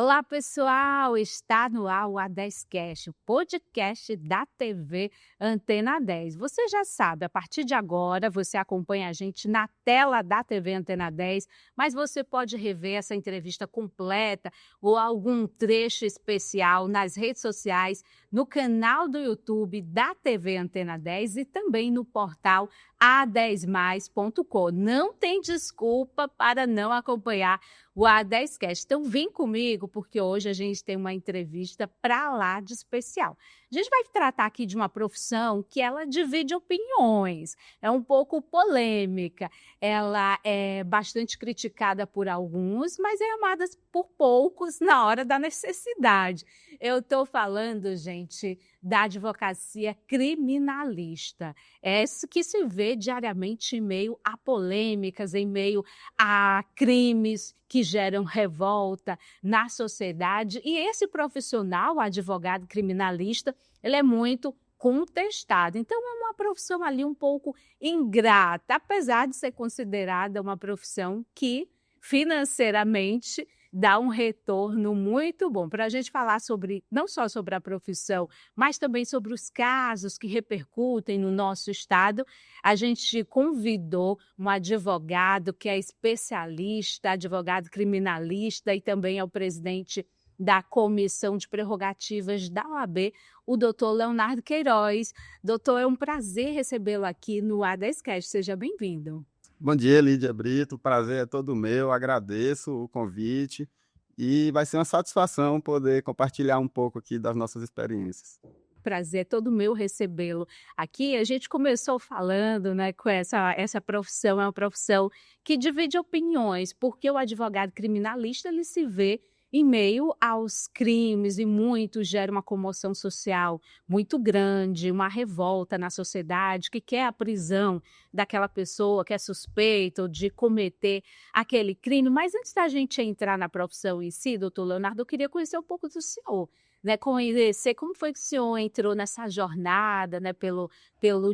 Olá, pessoal! Está no ar o A10Cast, o podcast da TV Antena 10. Você já sabe, a partir de agora você acompanha a gente na tela da TV Antena 10, mas você pode rever essa entrevista completa ou algum trecho especial nas redes sociais, no canal do YouTube da TV Antena 10 e também no portal a10mais.com. Não tem desculpa para não acompanhar o A10Cast. Então, vem comigo, porque hoje a gente tem uma entrevista para lá de especial. A gente vai tratar aqui de uma profissão que ela divide opiniões, é um pouco polêmica, ela é bastante criticada por alguns, mas é amada por poucos na hora da necessidade. Eu estou falando, gente, da advocacia criminalista. É isso que se vê diariamente em meio a polêmicas, em meio a crimes que geram revolta na sociedade. E esse profissional, o advogado criminalista, ele é muito contestado. Então, é uma profissão ali um pouco ingrata, apesar de ser considerada uma profissão que financeiramente dá um retorno muito bom. Para a gente falar sobre, não só sobre a profissão, mas também sobre os casos que repercutem no nosso estado, a gente convidou um advogado que é especialista, advogado criminalista e também é o presidente da Comissão de Prerrogativas da OAB, o doutor Leonardo Queiroz. Doutor, é um prazer recebê-lo aqui no A10Cast. Seja bem-vindo. Bom dia, Lídia Brito. O prazer é todo meu. Agradeço o convite e vai ser uma satisfação poder compartilhar um pouco aqui das nossas experiências. Prazer é todo meu recebê-lo aqui. A gente começou falando, né, com essa profissão, é uma profissão que divide opiniões, porque o advogado criminalista ele se vê em meio aos crimes e muito gera uma comoção social muito grande, uma revolta na sociedade que quer a prisão daquela pessoa que é suspeita de cometer aquele crime. Mas antes da gente entrar na profissão em si, doutor Leonardo, eu queria conhecer um pouco do senhor, né? Conhecer como foi que o senhor entrou nessa jornada, né, pelo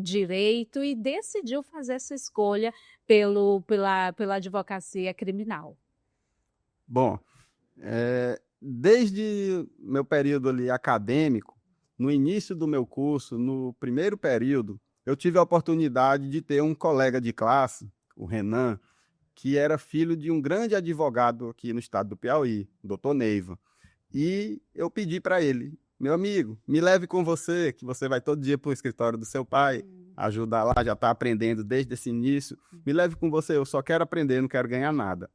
direito e decidiu fazer essa escolha pela advocacia criminal. Bom, desde meu período ali acadêmico, no início do meu curso, no primeiro período, eu tive a oportunidade de ter um colega de classe, o Renan, que era filho de um grande advogado aqui no estado do Piauí, o doutor Neiva. E eu pedi para ele, meu amigo, me leve com você, que você vai todo dia para o escritório do seu pai, ajudar lá, já está aprendendo desde esse início. Me leve com você, eu só quero aprender, não quero ganhar nada.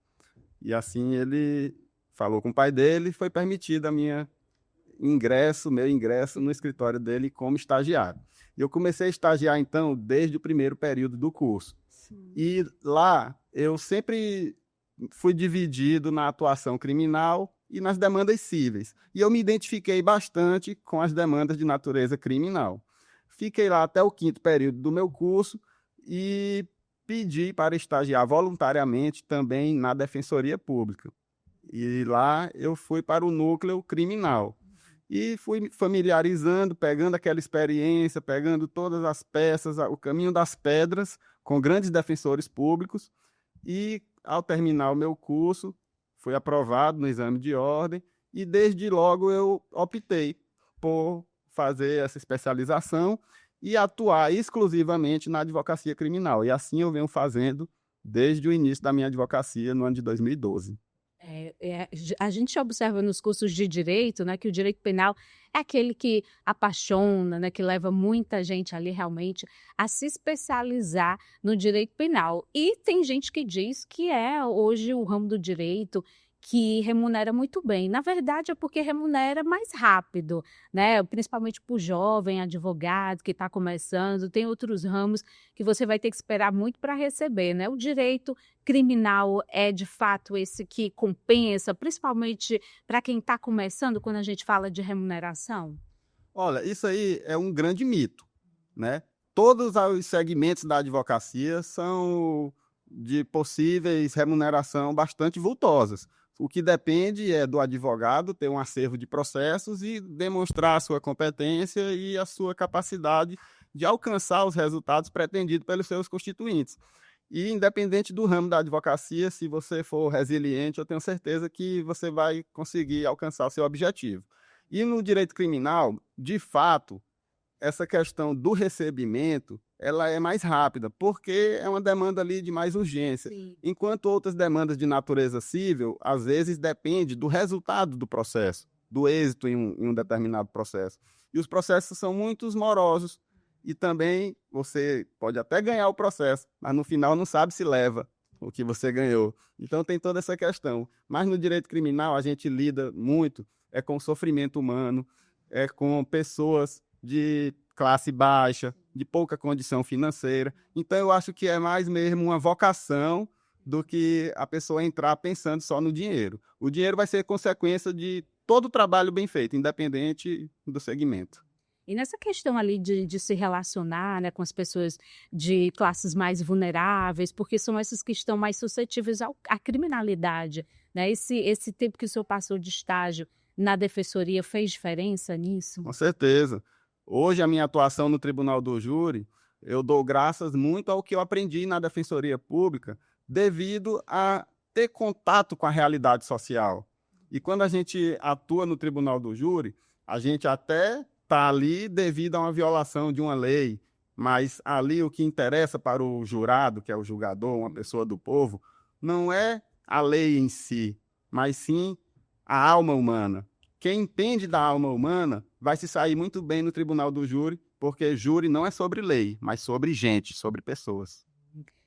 E assim ele falou com o pai dele, foi permitido meu ingresso no escritório dele como estagiário. E eu comecei a estagiar, então, desde o primeiro período do curso. Sim. E lá eu sempre fui dividido na atuação criminal e nas demandas cíveis. E eu me identifiquei bastante com as demandas de natureza criminal. Fiquei lá até o quinto período do meu curso e pedi para estagiar voluntariamente também na Defensoria Pública. E lá eu fui para o núcleo criminal. E fui familiarizando, pegando aquela experiência, pegando todas as peças, o caminho das pedras, com grandes defensores públicos. E, ao terminar o meu curso, fui aprovado no exame de ordem e, desde logo, eu optei por fazer essa especialização e atuar exclusivamente na advocacia criminal. E assim eu venho fazendo desde o início da minha advocacia, no ano de 2012. A gente observa nos cursos de direito, né, que o direito penal é aquele que apaixona, né, que leva muita gente ali realmente a se especializar no direito penal. E tem gente que diz que é hoje o ramo do direito que remunera muito bem. Na verdade, é porque remunera mais rápido, né? Principalmente para o jovem advogado que está começando. Tem outros ramos que você vai ter que esperar muito para receber, né? O direito criminal é, de fato, esse que compensa, principalmente para quem está começando, quando a gente fala de remuneração? Olha, isso aí é um grande mito, né? Todos os segmentos da advocacia são de possíveis remuneração bastante vultosas. O que depende é do advogado ter um acervo de processos e demonstrar a sua competência e a sua capacidade de alcançar os resultados pretendidos pelos seus constituintes. E independente do ramo da advocacia, se você for resiliente, eu tenho certeza que você vai conseguir alcançar o seu objetivo. E no direito criminal, de fato, essa questão do recebimento, ela é mais rápida, porque é uma demanda ali de mais urgência. Sim. Enquanto outras demandas de natureza civil, às vezes depende do resultado do processo, do êxito em um determinado processo. E os processos são muito morosos e também você pode até ganhar o processo, mas no final não sabe se leva o que você ganhou. Então tem toda essa questão. Mas no direito criminal a gente lida muito com o sofrimento humano, com pessoas de classe baixa, de pouca condição financeira. Então, eu acho que é mais mesmo uma vocação do que a pessoa entrar pensando só no dinheiro. O dinheiro vai ser consequência de todo o trabalho bem feito, independente do segmento. E nessa questão ali de se relacionar, né, com as pessoas de classes mais vulneráveis, porque são essas que estão mais suscetíveis à criminalidade, né? Esse tempo que o senhor passou de estágio na defensoria fez diferença nisso? Com certeza. Hoje, a minha atuação no Tribunal do Júri, eu dou graças muito ao que eu aprendi na Defensoria Pública, devido a ter contato com a realidade social. E quando a gente atua no Tribunal do Júri, a gente até está ali devido a uma violação de uma lei, mas ali o que interessa para o jurado, que é o julgador, uma pessoa do povo, não é a lei em si, mas sim a alma humana. Quem entende da alma humana vai se sair muito bem no Tribunal do Júri, porque júri não é sobre lei, mas sobre gente, sobre pessoas.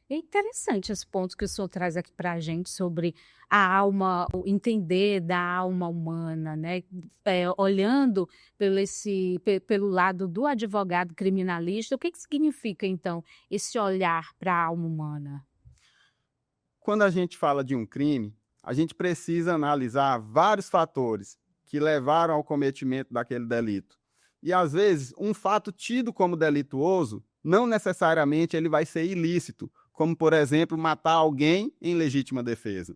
É interessante esse ponto que o senhor traz aqui para a gente sobre a alma, o entender da alma humana, né? Olhando pelo lado do advogado criminalista, o que significa, então, esse olhar para a alma humana? Quando a gente fala de um crime, a gente precisa analisar vários fatores que levaram ao cometimento daquele delito. E, às vezes, um fato tido como delituoso, não necessariamente ele vai ser ilícito, como, por exemplo, matar alguém em legítima defesa.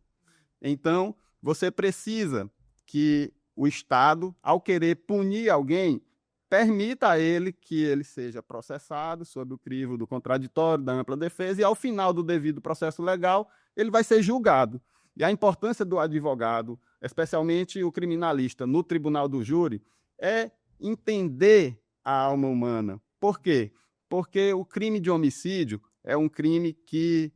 Então, você precisa que o Estado, ao querer punir alguém, permita a ele que ele seja processado sob o crivo do contraditório, da ampla defesa, e, ao final do devido processo legal, ele vai ser julgado. E a importância do advogado, especialmente o criminalista, no Tribunal do Júri, é entender a alma humana. Por quê? Porque o crime de homicídio é um crime que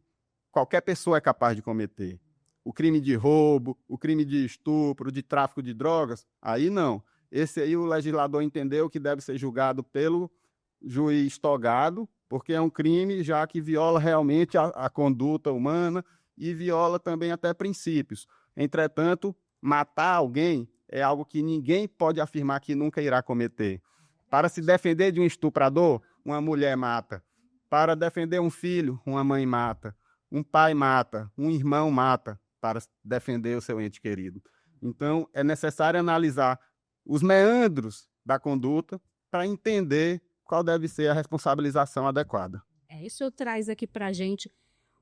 qualquer pessoa é capaz de cometer. O crime de roubo, o crime de estupro, de tráfico de drogas, aí não. Esse aí o legislador entendeu que deve ser julgado pelo juiz togado, porque é um crime já que viola realmente a conduta humana e viola também até princípios. Entretanto, matar alguém é algo que ninguém pode afirmar que nunca irá cometer. Para se defender de um estuprador, uma mulher mata. Para defender um filho, uma mãe mata. Um pai mata, um irmão mata para defender o seu ente querido. Então, é necessário analisar os meandros da conduta para entender qual deve ser a responsabilização adequada. Isso traz aqui para a gente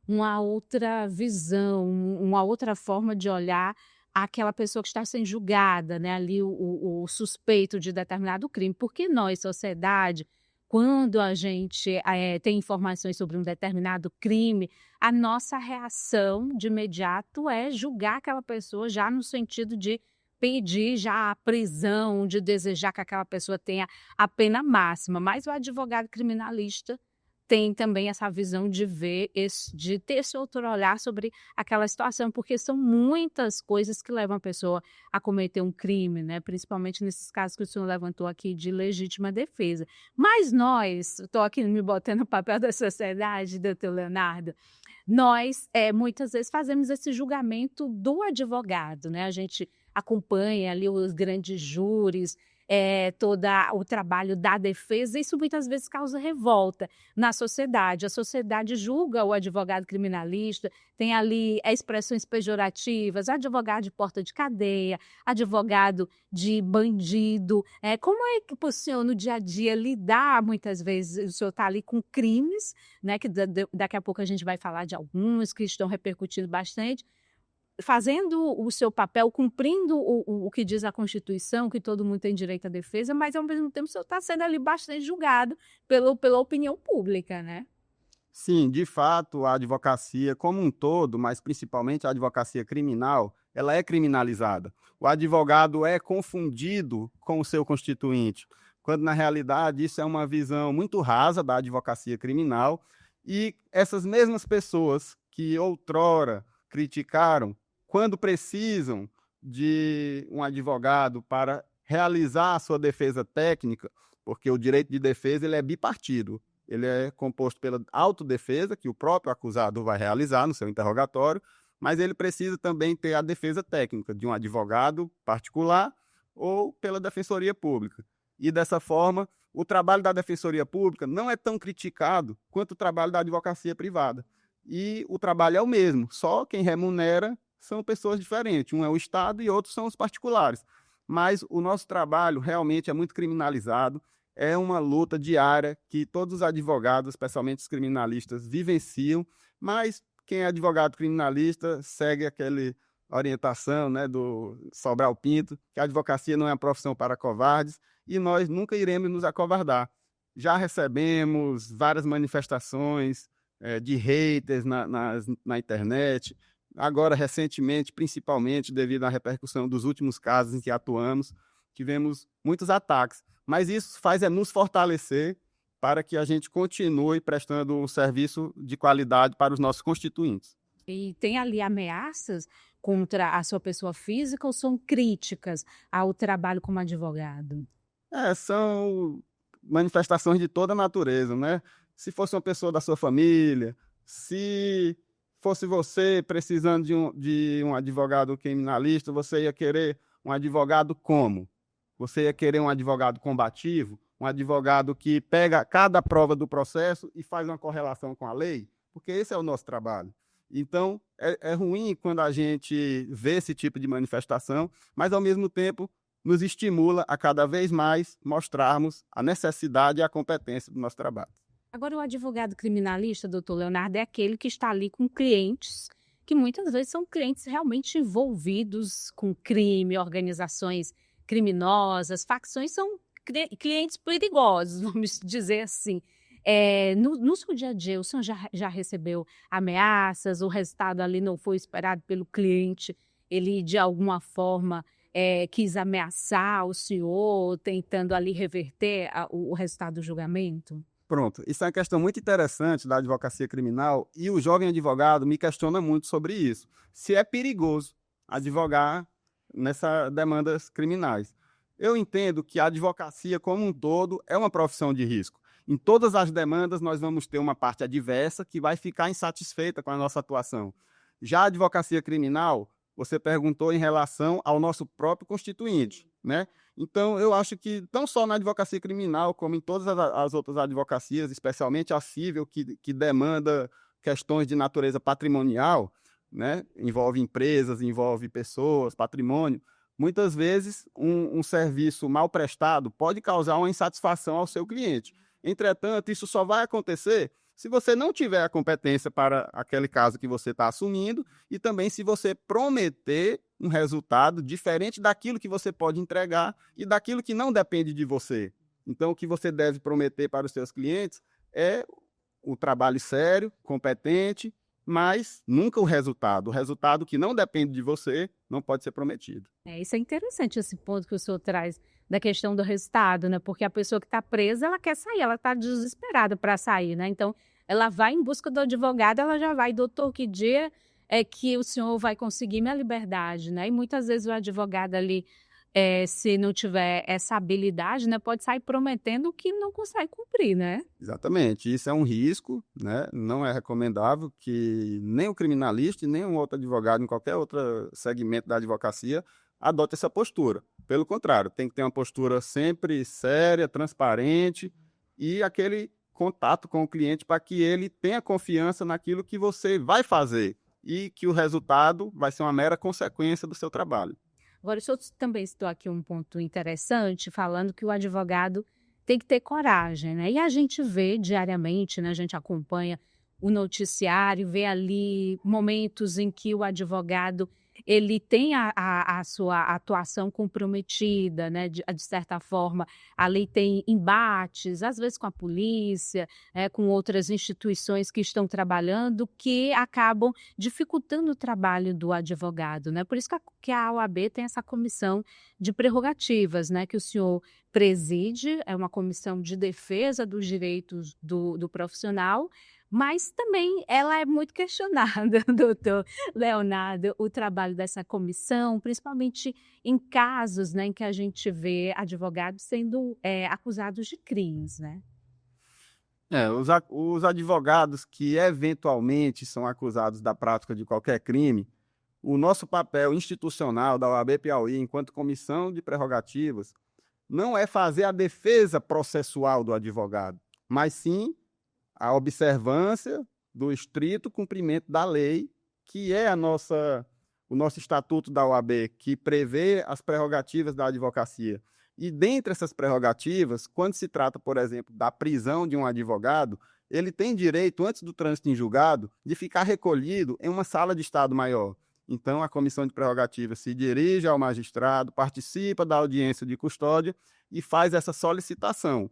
uma outra visão, uma outra forma de olhar aquela pessoa que está sendo julgada, né? Ali o suspeito de determinado crime. Porque nós, sociedade, quando a gente tem informações sobre um determinado crime, a nossa reação de imediato é julgar aquela pessoa já no sentido de pedir já a prisão, de desejar que aquela pessoa tenha a pena máxima. Mas o advogado criminalista tem também essa visão de ver, de ter esse outro olhar sobre aquela situação, porque são muitas coisas que levam a pessoa a cometer um crime, né? Principalmente nesses casos que o senhor levantou aqui de legítima defesa. Mas nós, estou aqui me botando no papel da sociedade, doutor Leonardo, nós muitas vezes fazemos esse julgamento do advogado, né? A gente acompanha ali os grandes júris, todo o trabalho da defesa, isso muitas vezes causa revolta na sociedade. A sociedade julga o advogado criminalista, tem ali expressões pejorativas, advogado de porta de cadeia, advogado de bandido. Como é que o senhor, no dia a dia, lidar, muitas vezes, o senhor está ali com crimes, né, que daqui a pouco a gente vai falar de alguns que estão repercutindo bastante, fazendo o seu papel, cumprindo o que diz a Constituição, que todo mundo tem direito à defesa, mas, ao mesmo tempo, o senhor está sendo ali bastante julgado pela opinião pública, né? Sim, de fato, a advocacia como um todo, mas principalmente a advocacia criminal, ela é criminalizada. O advogado é confundido com o seu constituinte, quando na realidade isso é uma visão muito rasa da advocacia criminal e essas mesmas pessoas que outrora criticaram, quando precisam de um advogado para realizar a sua defesa técnica, porque o direito de defesa ele é bipartido. Ele é composto pela autodefesa, que o próprio acusado vai realizar no seu interrogatório, mas ele precisa também ter a defesa técnica de um advogado particular ou pela defensoria pública. E dessa forma, o trabalho da defensoria pública não é tão criticado quanto o trabalho da advocacia privada. E o trabalho é o mesmo, só quem remunera são pessoas diferentes. Um é o Estado e outros são os particulares. Mas o nosso trabalho realmente é muito criminalizado. É uma luta diária que todos os advogados, especialmente os criminalistas, vivenciam, mas quem é advogado criminalista segue aquela orientação, né, do Sobral Pinto, que a advocacia não é uma profissão para covardes e nós nunca iremos nos acovardar. Já recebemos várias manifestações de haters na internet, agora recentemente, principalmente devido à repercussão dos últimos casos em que atuamos, tivemos muitos ataques. Mas isso faz nos fortalecer para que a gente continue prestando um serviço de qualidade para os nossos constituintes. E tem ali ameaças contra a sua pessoa física ou são críticas ao trabalho como advogado? São manifestações de toda a natureza, né? Se fosse uma pessoa da sua família, se fosse você precisando de um advogado criminalista, você ia querer um advogado como? Você ia querer um advogado combativo, um advogado que pega cada prova do processo e faz uma correlação com a lei? Porque esse é o nosso trabalho. Então, é ruim quando a gente vê esse tipo de manifestação, mas, ao mesmo tempo, nos estimula a cada vez mais mostrarmos a necessidade e a competência do nosso trabalho. Agora, o advogado criminalista, doutor Leonardo, é aquele que está ali com clientes, que muitas vezes são clientes realmente envolvidos com crime, organizações criminosas, facções são clientes perigosos, vamos dizer assim. No seu dia a dia, o senhor já recebeu ameaças, o resultado ali não foi esperado pelo cliente, ele de alguma forma quis ameaçar o senhor, tentando ali reverter o resultado do julgamento? Pronto, isso é uma questão muito interessante da advocacia criminal e o jovem advogado me questiona muito sobre isso. Se é perigoso advogar nessas demandas criminais. Eu entendo que a advocacia como um todo é uma profissão de risco. Em todas as demandas nós vamos ter uma parte adversa que vai ficar insatisfeita com a nossa atuação. Já a advocacia criminal, você perguntou em relação ao nosso próprio constituinte, né? Então, eu acho que não só na advocacia criminal, como em todas as outras advocacias, especialmente a civil, que demanda questões de natureza patrimonial, né? Envolve empresas, envolve pessoas, patrimônio. Muitas vezes, um serviço mal prestado pode causar uma insatisfação ao seu cliente. Entretanto, isso só vai acontecer se você não tiver a competência para aquele caso que você está assumindo e também se você prometer um resultado diferente daquilo que você pode entregar e daquilo que não depende de você. Então, o que você deve prometer para os seus clientes é o trabalho sério, competente, mas nunca o resultado. O resultado que não depende de você não pode ser prometido. Isso é interessante, esse ponto que o senhor traz da questão do resultado, né? Porque a pessoa que está presa, ela quer sair, ela está desesperada para sair, né? Então, ela vai em busca do advogado, ela já vai, doutor, que dia é que o senhor vai conseguir minha liberdade, né? E muitas vezes o advogado ali, se não tiver essa habilidade, né, pode sair prometendo o que não consegue cumprir, né? Exatamente, isso é um risco, né? Não é recomendável que nem o criminalista e nem um outro advogado em qualquer outro segmento da advocacia adote essa postura. Pelo contrário, tem que ter uma postura sempre séria, transparente e aquele contato com o cliente para que ele tenha confiança naquilo que você vai fazer e que o resultado vai ser uma mera consequência do seu trabalho. Agora, o senhor também citou aqui um ponto interessante, falando que o advogado tem que ter coragem, né? E a gente vê diariamente, né? A gente acompanha o noticiário, vê ali momentos em que o advogado ele tem a sua atuação comprometida, né, de certa forma, ali tem embates, às vezes com a polícia, com outras instituições que estão trabalhando, que acabam dificultando o trabalho do advogado, né. Por isso que a OAB tem essa comissão de prerrogativas, né, que o senhor preside, é uma comissão de defesa dos direitos do profissional, mas também ela é muito questionada, doutor Leonardo, o trabalho dessa comissão, principalmente em casos, né, em que a gente vê advogados sendo, acusados de crimes, né. Os advogados que eventualmente são acusados da prática de qualquer crime, o nosso papel institucional da OAB Piauí, enquanto comissão de prerrogativas, não é fazer a defesa processual do advogado, mas sim a observância do estrito cumprimento da lei, que é o nosso estatuto da OAB, que prevê as prerrogativas da advocacia. E dentre essas prerrogativas, quando se trata, por exemplo, da prisão de um advogado, ele tem direito, antes do trânsito em julgado, de ficar recolhido em uma sala de Estado maior. Então, a comissão de prerrogativas se dirige ao magistrado, participa da audiência de custódia e faz essa solicitação.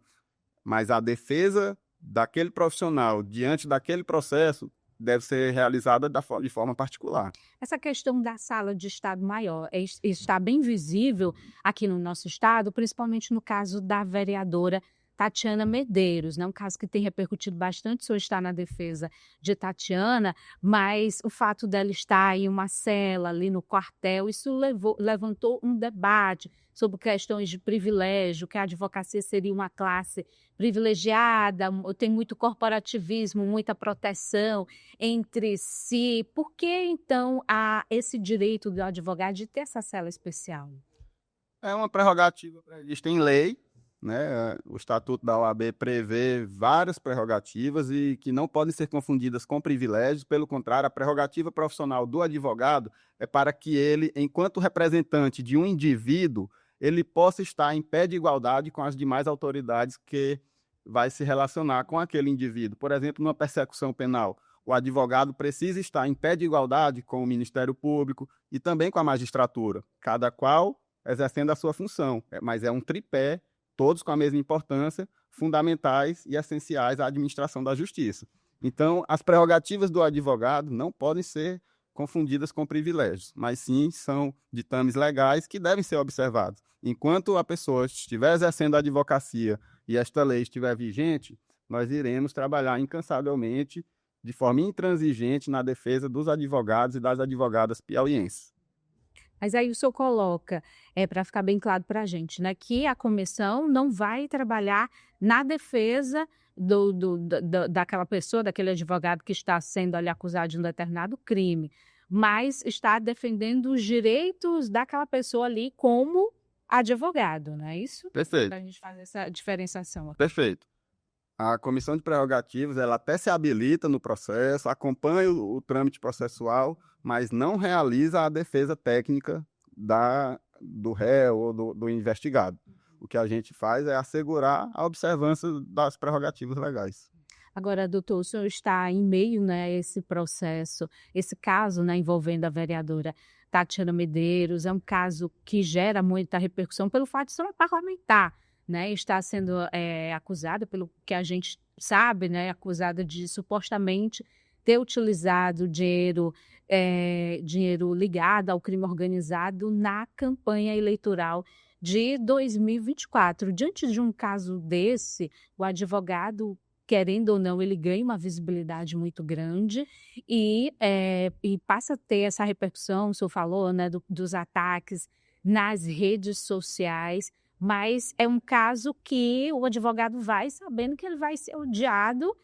Mas a defesa daquele profissional diante daquele processo deve ser realizada de forma particular. Essa questão da sala de Estado maior está bem visível aqui no nosso estado, principalmente no caso da vereadora Tatiana Medeiros, né? Um caso que tem repercutido bastante. O senhor está na defesa de Tatiana, mas o fato dela estar em uma cela ali no quartel, isso levantou um debate sobre questões de privilégio, que a advocacia seria uma classe privilegiada, tem muito corporativismo, muita proteção entre si. Por que então há esse direito do advogado de ter essa cela especial? É uma prerrogativa prevista em lei, né? O Estatuto da OAB prevê várias prerrogativas e que não podem ser confundidas com privilégios. Pelo contrário, a prerrogativa profissional do advogado é para que ele, enquanto representante de um indivíduo, ele possa estar em pé de igualdade com as demais autoridades que vai se relacionar com aquele indivíduo. Por exemplo, numa persecução penal, o advogado precisa estar em pé de igualdade com o Ministério Público e também com a magistratura, cada qual exercendo a sua função, mas é um tripé, todos com a mesma importância, fundamentais e essenciais à administração da justiça. Então, as prerrogativas do advogado não podem ser confundidas com privilégios, mas sim são ditames legais que devem ser observados. Enquanto a pessoa estiver exercendo a advocacia e esta lei estiver vigente, nós iremos trabalhar incansavelmente, de forma intransigente, na defesa dos advogados e das advogadas piauienses. Mas aí o senhor coloca, para ficar bem claro para a gente, né, que a comissão não vai trabalhar na defesa daquela pessoa, daquele advogado que está sendo ali acusado de um determinado crime, mas está defendendo os direitos daquela pessoa ali como advogado, não é isso? Perfeito. Para a gente fazer essa diferenciação aqui. Perfeito. A comissão de prerrogativas, ela até se habilita no processo, acompanha o trâmite processual, mas não realiza a defesa técnica do réu ou do investigado. O que a gente faz é assegurar a observância das prerrogativas legais. Agora, doutor, o senhor está em meio, né, a esse processo, esse caso, né, envolvendo a vereadora Tatiana Medeiros, é um caso que gera muita repercussão pelo fato de ser uma parlamentar, né, está sendo acusada, pelo que a gente sabe, né, acusada de supostamente ter utilizado dinheiro ligado ao crime organizado na campanha eleitoral de 2024. Diante de um caso desse, o advogado, querendo ou não, ele ganha uma visibilidade muito grande e passa a ter essa repercussão, o senhor falou, né, dos ataques nas redes sociais, mas é um caso que o advogado vai sabendo que ele vai ser odiado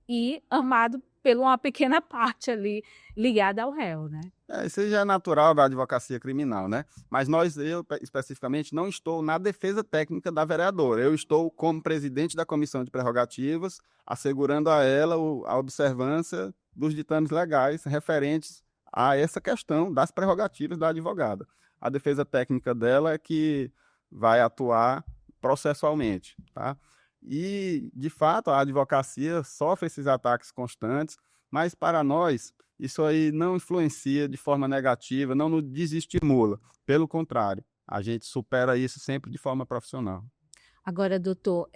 e amado por uma pequena parte ali ligada ao réu, né? Isso já é natural da advocacia criminal, né? Mas eu especificamente não estou na defesa técnica da vereadora. Eu estou como presidente da comissão de prerrogativas, assegurando a ela a observância dos ditames legais referentes a essa questão das prerrogativas da advogada. A defesa técnica dela é que vai atuar processualmente, tá? E, de fato, a advocacia sofre esses ataques constantes, mas para nós isso aí não influencia de forma negativa, não nos desestimula. Pelo contrário, a gente supera isso sempre de forma profissional. Agora, doutor,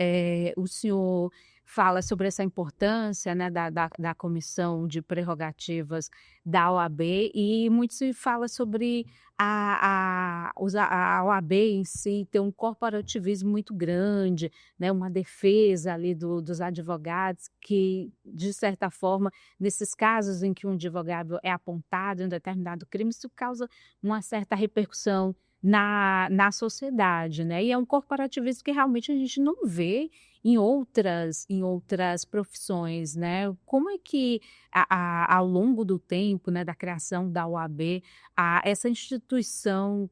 o senhor fala sobre essa importância, né, da Comissão de Prerrogativas da OAB e muito se fala sobre a OAB em si ter um corporativismo muito grande, né, uma defesa ali dos advogados que, de certa forma, nesses casos em que um advogado é apontado em um determinado crime, isso causa uma certa repercussão na sociedade, né, e é um corporativismo que realmente a gente não vê em outras profissões, né. Como é que ao longo do tempo, né, da criação da OAB, essa instituição,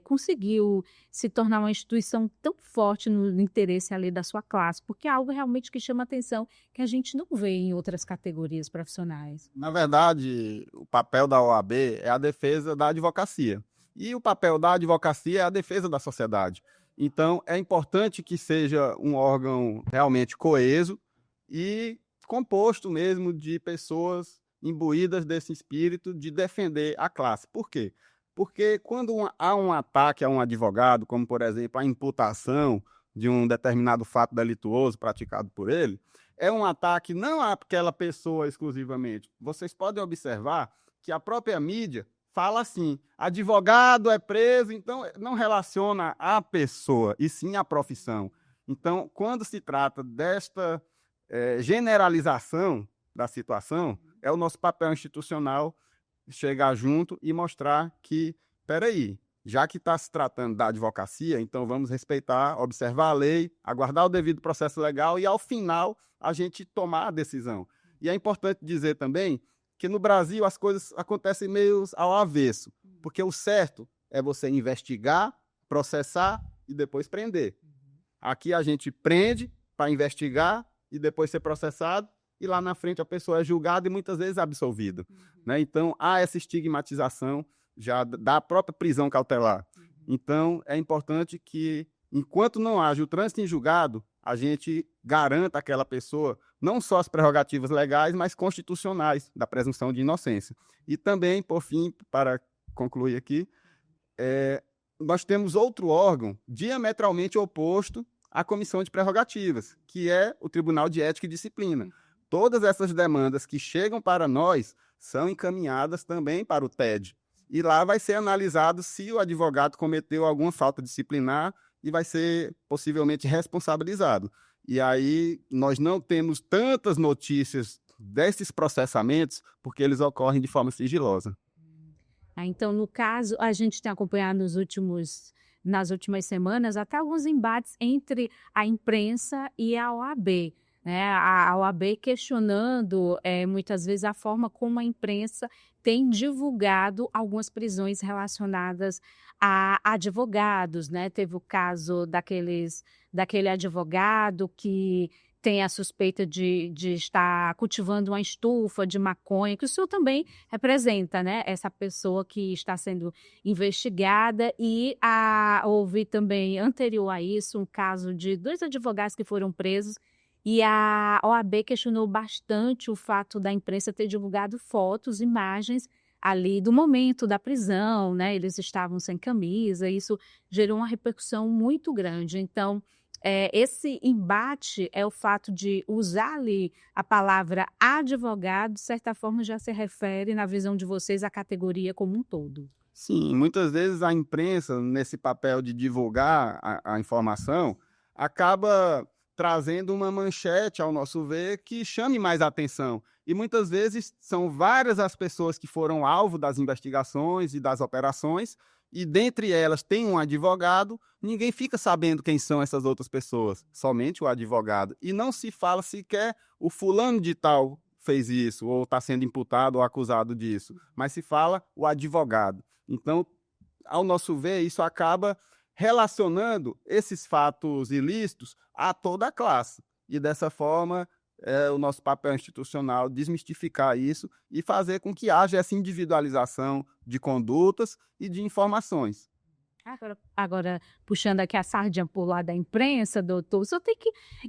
conseguiu se tornar uma instituição tão forte no interesse ali da sua classe? Porque é algo realmente que chama atenção, que a gente não vê em outras categorias profissionais. Na verdade, o papel da OAB é a defesa da advocacia. E o papel da advocacia é a defesa da sociedade. Então, é importante que seja um órgão realmente coeso e composto mesmo de pessoas imbuídas desse espírito de defender a classe. Por quê? Porque quando há um ataque a um advogado, como, por exemplo, a imputação de um determinado fato delituoso praticado por ele, é um ataque não àquela pessoa exclusivamente. Vocês podem observar que a própria mídia fala assim, advogado é preso, então não relaciona a pessoa, e sim a profissão. Então, quando se trata desta generalização da situação, é o nosso papel institucional chegar junto e mostrar que, peraí, já que está se tratando da advocacia, então vamos respeitar, observar a lei, aguardar o devido processo legal e, ao final, a gente tomar a decisão. E é importante dizer também que no Brasil as coisas acontecem meio ao avesso, porque o certo é você investigar, processar e depois prender. Aqui a gente prende para investigar e depois ser processado, e lá na frente a pessoa é julgada e muitas vezes absolvida. Né? Então há essa estigmatização já da própria prisão cautelar. Então é importante que, enquanto não haja o trânsito em julgado, a gente garanta àquela pessoa não só as prerrogativas legais, mas constitucionais da presunção de inocência. E também, por fim, para concluir aqui, nós temos outro órgão diametralmente oposto à Comissão de Prerrogativas, que é o Tribunal de Ética e Disciplina. Todas essas demandas que chegam para nós são encaminhadas também para o TED. E lá vai ser analisado se o advogado cometeu alguma falta disciplinar e vai ser possivelmente responsabilizado. E aí nós não temos tantas notícias desses processamentos porque eles ocorrem de forma sigilosa. Então, no caso, a gente tem acompanhado nas últimas semanas até alguns embates entre a imprensa e a OAB. Né? A OAB questionando muitas vezes a forma como a imprensa tem divulgado algumas prisões relacionadas a advogados, né? Teve o caso daquele advogado que tem a suspeita de estar cultivando uma estufa de maconha, que o senhor também representa, né? Essa pessoa que está sendo investigada, e houve também, anterior a isso, um caso de 2 advogados que foram presos. E a OAB questionou bastante o fato da imprensa ter divulgado fotos, imagens ali do momento da prisão, né? Eles estavam sem camisa, isso gerou uma repercussão muito grande. Então, esse embate é o fato de usar ali a palavra advogado, de certa forma já se refere, na visão de vocês, à categoria como um todo. Sim, muitas vezes a imprensa, nesse papel de divulgar a informação, acaba trazendo uma manchete, ao nosso ver, que chame mais atenção. E muitas vezes são várias as pessoas que foram alvo das investigações e das operações, e dentre elas tem um advogado, ninguém fica sabendo quem são essas outras pessoas, somente o advogado. E não se fala sequer o fulano de tal fez isso, ou está sendo imputado ou acusado disso, mas se fala o advogado. Então, ao nosso ver, isso acaba relacionando esses fatos ilícitos a toda a classe. E dessa forma, é o nosso papel institucional desmistificar isso e fazer com que haja essa individualização de condutas e de informações. Agora, puxando aqui a sardinha por lá da imprensa, doutor, só tem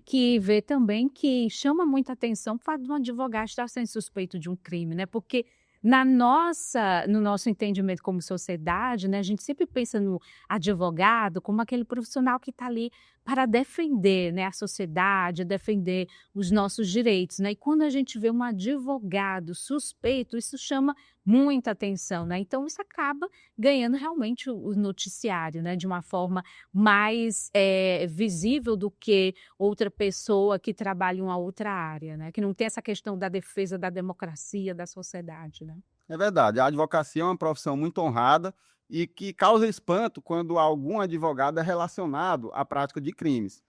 que ver também que chama muita atenção o fato de um advogado estar sendo suspeito de um crime, né? Porque no nosso entendimento como sociedade, né, a gente sempre pensa no advogado como aquele profissional que está ali para defender, né, a sociedade, defender os nossos direitos, né? E quando a gente vê um advogado suspeito, isso chama muita atenção, né? Então isso acaba ganhando realmente o noticiário, né, de uma forma mais visível do que outra pessoa que trabalha em uma outra área, né, que não tem essa questão da defesa da democracia, da sociedade, né? É verdade, a advocacia é uma profissão muito honrada e que causa espanto quando algum advogado é relacionado à prática de crimes.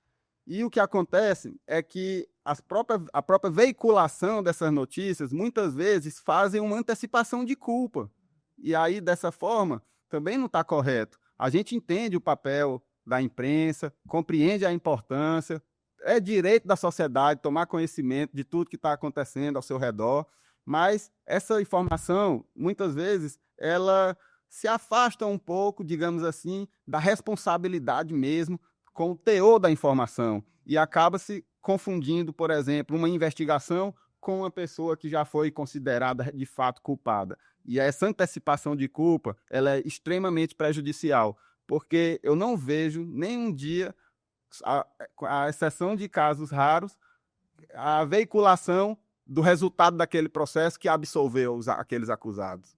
E o que acontece é que a própria veiculação dessas notícias muitas vezes fazem uma antecipação de culpa. E aí, dessa forma, também não está correto. A gente entende o papel da imprensa, compreende a importância, é direito da sociedade tomar conhecimento de tudo que está acontecendo ao seu redor, mas essa informação, muitas vezes, ela se afasta um pouco, digamos assim, da responsabilidade mesmo com o teor da informação e acaba se confundindo, por exemplo, uma investigação com uma pessoa que já foi considerada de fato culpada. E essa antecipação de culpa, ela é extremamente prejudicial, porque eu não vejo nenhum dia, à exceção de casos raros, a veiculação do resultado daquele processo que absolveu aqueles acusados.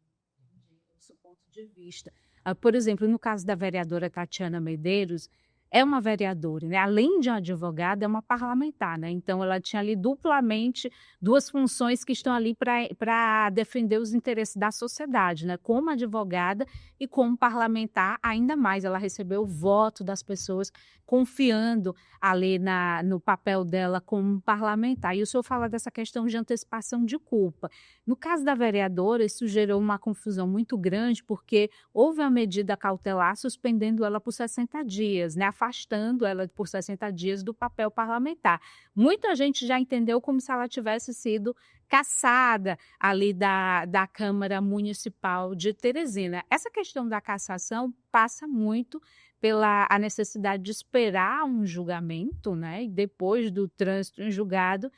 Esse ponto de vista. Por exemplo, no caso da vereadora Tatiana Medeiros, é uma vereadora, né? Além de uma advogada, é uma parlamentar, né? Então, ela tinha ali duplamente duas funções que estão ali para defender os interesses da sociedade, né? Como advogada e como parlamentar, ainda mais. Ela recebeu o voto das pessoas confiando ali no papel dela como parlamentar. E o senhor fala dessa questão de antecipação de culpa. No caso da vereadora, isso gerou uma confusão muito grande, porque houve uma medida cautelar suspendendo ela por 60 dias, né? Afastando ela por 60 dias do papel parlamentar. Muita gente já entendeu como se ela tivesse sido cassada ali da Câmara Municipal de Teresina. Essa questão da cassação passa muito pela a necessidade de esperar um julgamento, né? E depois do trânsito em julgado,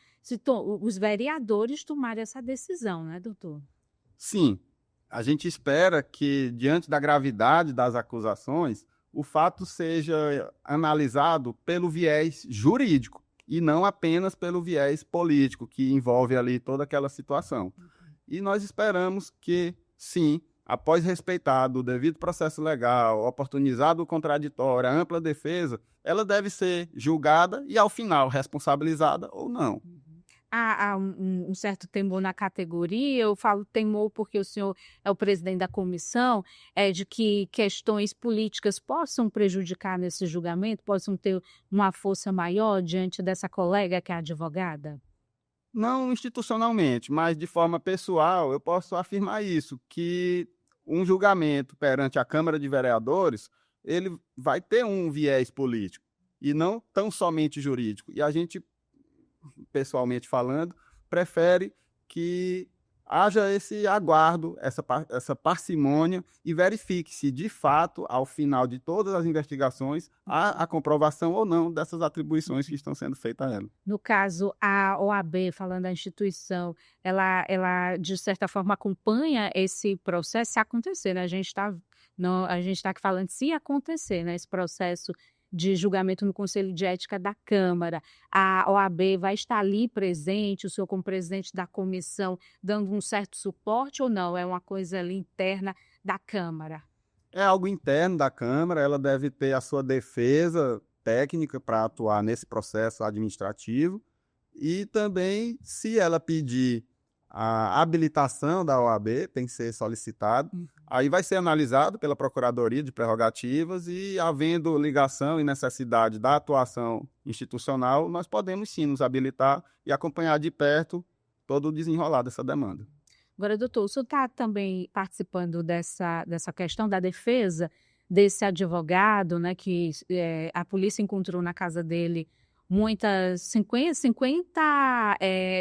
os vereadores tomarem essa decisão, né, doutor? Sim, a gente espera que, diante da gravidade das acusações, o fato seja analisado pelo viés jurídico e não apenas pelo viés político, que envolve ali toda aquela situação. E nós esperamos que, sim, após respeitado o devido processo legal, oportunizado o contraditório, a ampla defesa, ela deve ser julgada e, ao final, responsabilizada ou não. Há um certo temor na categoria, eu falo temor porque o senhor é o presidente da comissão, de que questões políticas possam prejudicar nesse julgamento, possam ter uma força maior diante dessa colega que é advogada? Não institucionalmente, mas de forma pessoal, eu posso afirmar isso, que um julgamento perante a Câmara de Vereadores, ele vai ter um viés político e não tão somente jurídico. E a gente, pessoalmente falando, prefere que haja esse aguardo, essa parcimônia e verifique se, de fato, ao final de todas as investigações, há a comprovação ou não dessas atribuições que estão sendo feitas a ela. No caso, a OAB, falando da instituição, ela de certa forma acompanha esse processo se acontecer, né? A gente está aqui falando se acontecer, né, esse processo de julgamento no Conselho de Ética da Câmara. A OAB vai estar ali presente, o senhor como presidente da comissão, dando um certo suporte ou não? É uma coisa ali interna da Câmara? É algo interno da Câmara, ela deve ter a sua defesa técnica para atuar nesse processo administrativo e também, se ela pedir a habilitação da OAB, tem que ser solicitado, aí vai ser analisado pela Procuradoria de Prerrogativas e, havendo ligação e necessidade da atuação institucional, nós podemos sim nos habilitar e acompanhar de perto todo o desenrolar dessa demanda. Agora, doutor, o senhor está também participando dessa questão da defesa desse advogado, né, que a polícia encontrou na casa dele muitas 50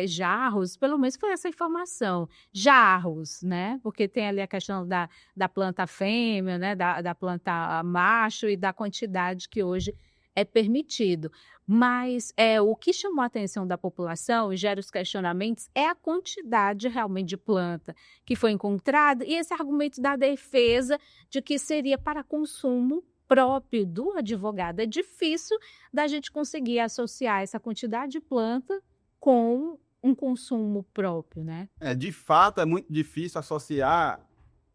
jarros, pelo menos foi essa informação, jarros, né? Porque tem ali a questão da planta fêmea, né? Da planta macho e da quantidade que hoje é permitido. Mas o que chamou a atenção da população e gera os questionamentos é a quantidade realmente de planta que foi encontrada e esse argumento da defesa de que seria para consumo próprio do advogado. É difícil da gente conseguir associar essa quantidade de planta com um consumo próprio, né? De fato, é muito difícil associar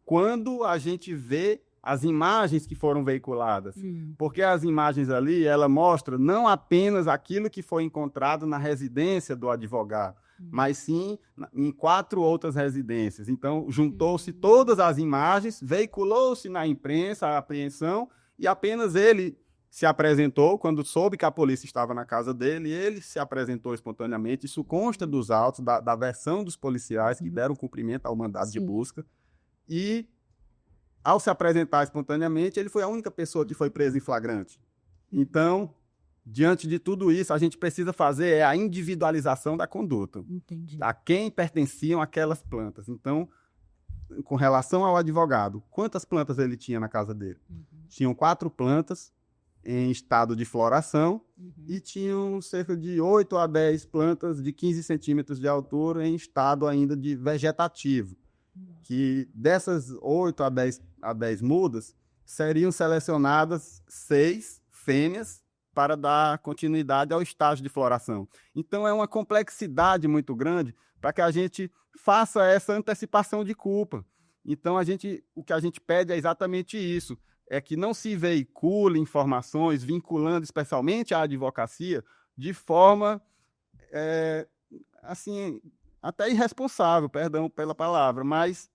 quando a gente vê as imagens que foram veiculadas. Porque as imagens ali, ela mostra não apenas aquilo que foi encontrado na residência do advogado, mas sim em 4 outras residências. Então, juntou-se todas as imagens, veiculou-se na imprensa a apreensão e apenas ele se apresentou quando soube que a polícia estava na casa dele, ele se apresentou espontaneamente. Isso consta dos autos, da versão dos policiais que deram cumprimento ao mandado de busca. E, ao se apresentar espontaneamente, ele foi a única pessoa que foi presa em flagrante. Então, diante de tudo isso, a gente precisa fazer a individualização da conduta. Entendi. A quem pertenciam aquelas plantas. Então, com relação ao advogado, quantas plantas ele tinha na casa dele? Tinham 4 plantas em estado de floração e tinham cerca de 8 a 10 plantas de 15 centímetros de altura em estado ainda de vegetativo. Que dessas 8 a 10 mudas, seriam selecionadas 6 fêmeas para dar continuidade ao estágio de floração. Então, é uma complexidade muito grande para que a gente faça essa antecipação de culpa. Então, o que a gente pede é exatamente isso, é que não se veicule informações vinculando especialmente a advocacia de forma, assim, até irresponsável, perdão pela palavra, mas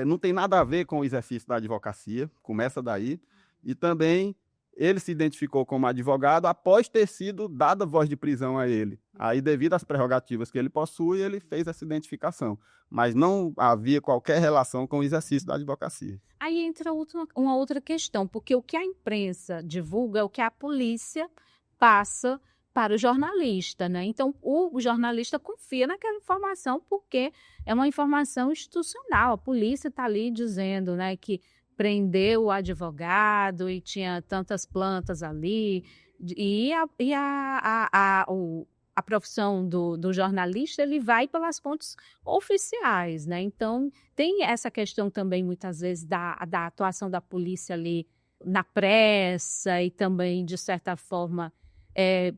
não tem nada a ver com o exercício da advocacia, começa daí, e também ele se identificou como advogado após ter sido dada voz de prisão a ele. Aí, devido às prerrogativas que ele possui, ele fez essa identificação. Mas não havia qualquer relação com o exercício da advocacia. Aí entra uma outra questão, porque o que a imprensa divulga é o que a polícia passa para o jornalista, né? Então, o jornalista confia naquela informação porque é uma informação institucional. A polícia está ali dizendo, né, que prendeu o advogado e tinha tantas plantas ali. E a profissão do jornalista, ele vai pelas fontes oficiais, né? Então, tem essa questão também, muitas vezes, da atuação da polícia ali na pressa e também, de certa forma,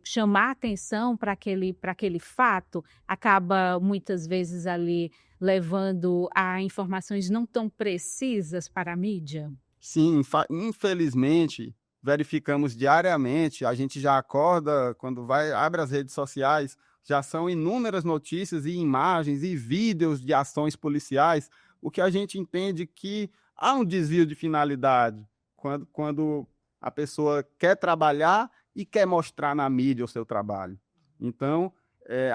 chamar atenção para aquele fato, acaba muitas vezes ali levando a informações não tão precisas para a mídia? Sim, infelizmente, verificamos diariamente, a gente já acorda, quando abre as redes sociais, já são inúmeras notícias e imagens e vídeos de ações policiais, o que a gente entende que há um desvio de finalidade, quando a pessoa quer trabalhar e quer mostrar na mídia o seu trabalho. Então,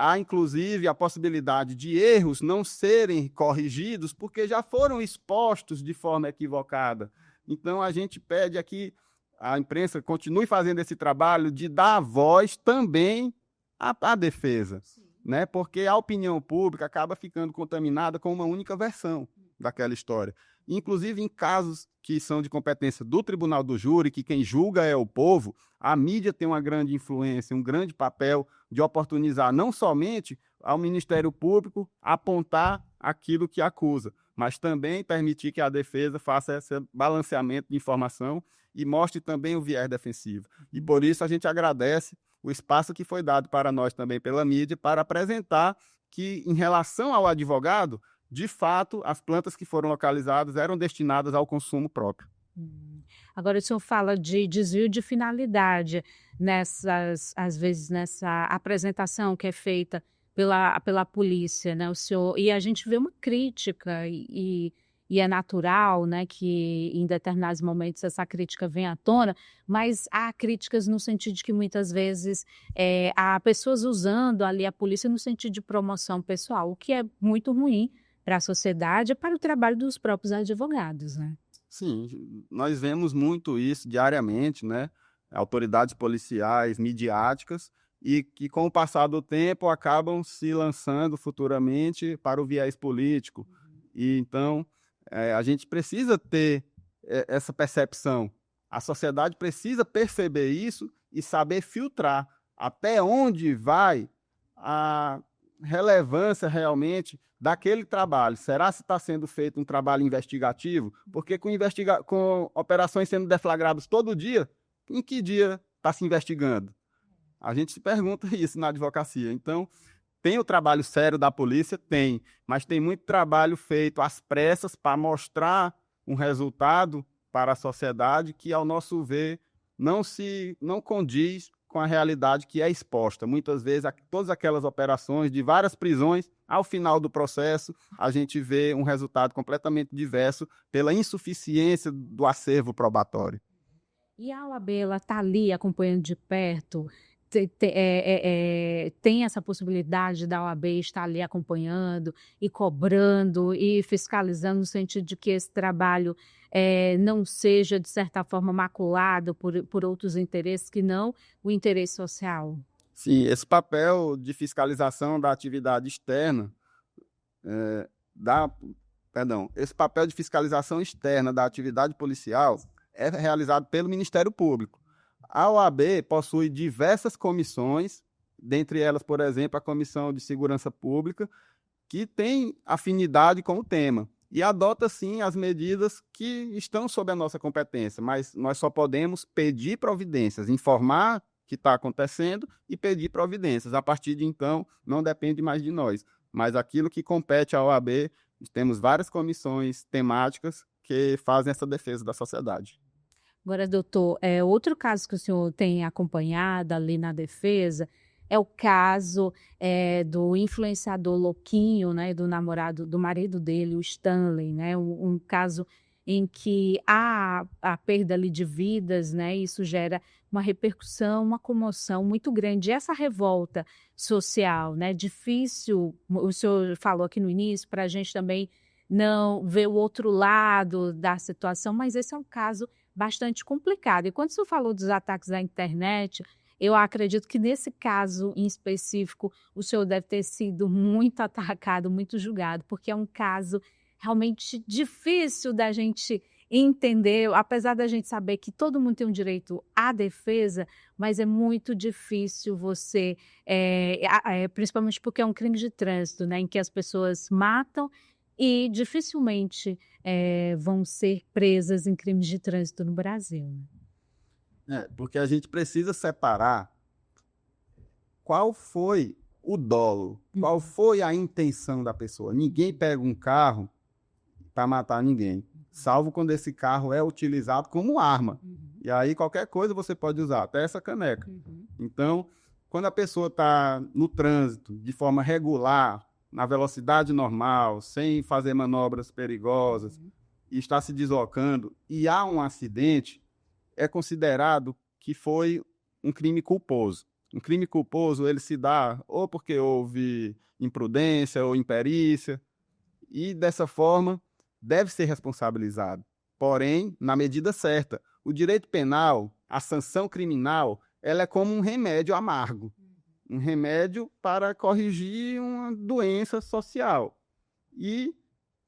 há inclusive a possibilidade de erros não serem corrigidos porque já foram expostos de forma equivocada. Então, a gente pede aqui a imprensa continue fazendo esse trabalho de dar voz também à defesa, né? Porque a opinião pública acaba ficando contaminada com uma única versão daquela história. Inclusive, em casos que são de competência do Tribunal do Júri, que quem julga é o povo, a mídia tem uma grande influência, um grande papel de oportunizar não somente ao Ministério Público apontar aquilo que acusa, mas também permitir que a defesa faça esse balanceamento de informação e mostre também o viés defensivo. E por isso a gente agradece o espaço que foi dado para nós também pela mídia para apresentar que, em relação ao advogado, de fato, as plantas que foram localizadas eram destinadas ao consumo próprio. Agora, o senhor fala de desvio de finalidade às vezes nessa apresentação que é feita pela polícia, né? E a gente vê uma crítica e é natural, né, que em determinados momentos essa crítica vem à tona, mas há críticas no sentido de que muitas vezes há pessoas usando ali a polícia no sentido de promoção pessoal, o que é muito ruim para a sociedade e para o trabalho dos próprios advogados, né? Sim, nós vemos muito isso diariamente, né? Autoridades policiais, midiáticas, e que, com o passar do tempo, acabam se lançando futuramente para o viés político. E, então, a gente precisa ter essa percepção. A sociedade precisa perceber isso e saber filtrar até onde vai a relevância realmente daquele trabalho. Será se está sendo feito um trabalho investigativo? Porque com operações sendo deflagradas todo dia, em que dia está se investigando? A gente se pergunta isso na advocacia. Então, tem o trabalho sério da polícia? Tem, mas tem muito trabalho feito às pressas para mostrar um resultado para a sociedade que, ao nosso ver, não condiz com a realidade que é exposta. Muitas vezes, todas aquelas operações de várias prisões, ao final do processo, a gente vê um resultado completamente diverso pela insuficiência do acervo probatório. E a OAB, ela está ali acompanhando de perto? Tem essa possibilidade da OAB estar ali acompanhando e cobrando e fiscalizando, no sentido de que esse trabalho não seja, de certa forma, maculado por outros interesses que não o interesse social? Sim, esse papel de fiscalização da atividade externa, esse papel de fiscalização externa da atividade policial é realizado pelo Ministério Público. A OAB possui diversas comissões, dentre elas, por exemplo, a Comissão de Segurança Pública, que tem afinidade com o tema e adota, sim, as medidas que estão sob a nossa competência, mas nós só podemos pedir providências, informar que está acontecendo e pedir providências. A partir de então, não depende mais de nós, mas aquilo que compete à OAB, temos várias comissões temáticas que fazem essa defesa da sociedade. Agora, doutor, outro caso que o senhor tem acompanhado ali na defesa é o caso do influenciador Louquinho, né, do marido dele, o Stanley, né, um caso em que há a perda ali de vidas, né, isso gera uma repercussão, uma comoção muito grande. E essa revolta social, né, difícil, o senhor falou aqui no início, para a gente também não ver o outro lado da situação, mas esse é um caso bastante complicado. E quando o senhor falou dos ataques à internet, eu acredito que nesse caso em específico, o senhor deve ter sido muito atacado, muito julgado, porque é um caso realmente difícil da gente entender, apesar da gente saber que todo mundo tem um direito à defesa, mas é muito difícil você, principalmente porque é um crime de trânsito, né, em que as pessoas matam e dificilmente vão ser presas em crimes de trânsito no Brasil. Porque a gente precisa separar qual foi o dolo, qual foi a intenção da pessoa. Ninguém pega um carro para matar ninguém, salvo quando esse carro é utilizado como arma. E aí qualquer coisa você pode usar, até essa caneca. Então, quando a pessoa está no trânsito de forma regular, na velocidade normal, sem fazer manobras perigosas, e está se deslocando, e há um acidente, é considerado que foi um crime culposo. Um crime culposo, ele se dá ou porque houve imprudência ou imperícia, e dessa forma deve ser responsabilizado. Porém, na medida certa. O direito penal, a sanção criminal, ela é como um remédio amargo. Um remédio para corrigir uma doença social. E